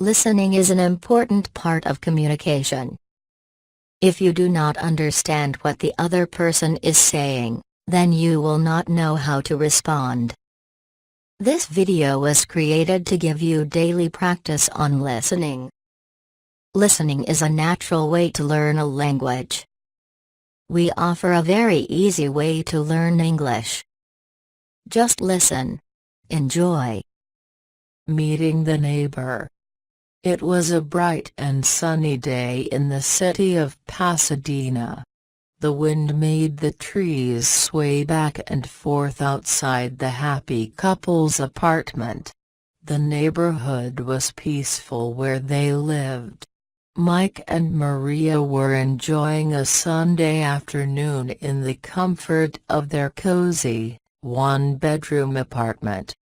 Listening is an important part of communication. If you do not understand what the other person is saying, then you will not know how to respond. This video was created to give you daily practice on listening. Listening is a natural way to learn a language. We offer a very easy way to learn English. Just listen. Enjoy. Meeting the neighbor. It was a bright and sunny day in the city of Pasadena. The wind made the trees sway back and forth outside the happy couple's apartment. The neighborhood was peaceful where they lived. Mike and Maria were enjoying a Sunday afternoon in the comfort of their cozy, one-bedroom apartment.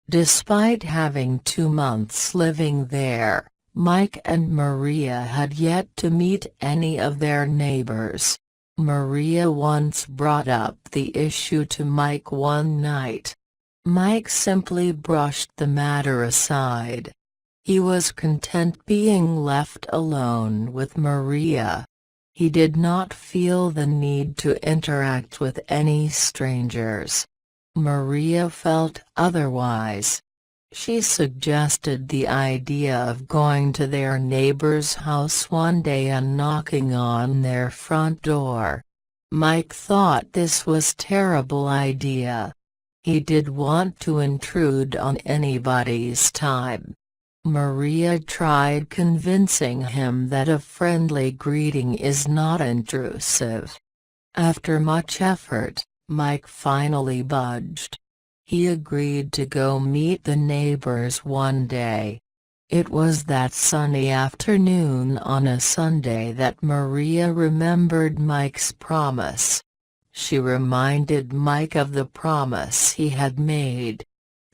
Despite having 2 months living there, Mike and Maria had yet to meet any of their neighbors. Maria once brought up the issue to Mike one night. Mike simply brushed the matter aside. He was content being left alone with Maria. He did not feel the need to interact with any strangers. Maria felt otherwise. She suggested the idea of going to their neighbor's house one day and knocking on their front door. Mike thought this was a terrible idea. He did want to intrude on anybody's time. Maria tried convincing him that a friendly greeting is not intrusive. After much effort, Mike finally budged. He agreed to go meet the neighbors one day. It was that sunny afternoon on a Sunday that Maria remembered Mike's promise. She reminded Mike of the promise he had made.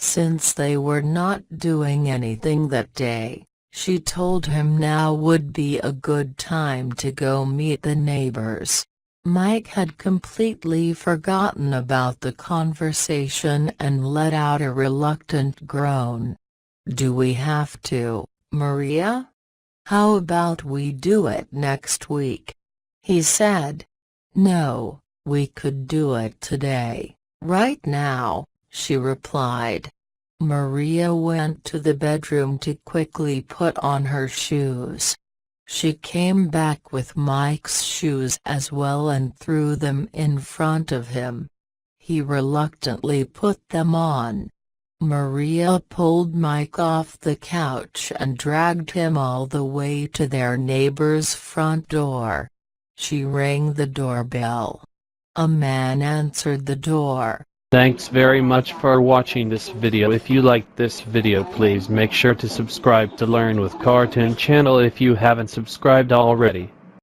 Since they were not doing anything that day, she told him now would be a good time to go meet the neighbors. Mike had completely forgotten about the conversation and let out a reluctant groan. "Do we have to, Maria? How about we do it next week?" he said. "No, we could do it today, right now," she replied. Maria went to the bedroom to quickly put on her shoes. She came back with Mike's shoes as well and threw them in front of him. He reluctantly put them on. Maria pulled Mike off the couch and dragged him all the way to their neighbor's front door. She rang the doorbell. A man answered the door. Thanks very much for watching this video. If you liked this video, please make sure to subscribe to Learn with Cartoon channel if you haven't subscribed already.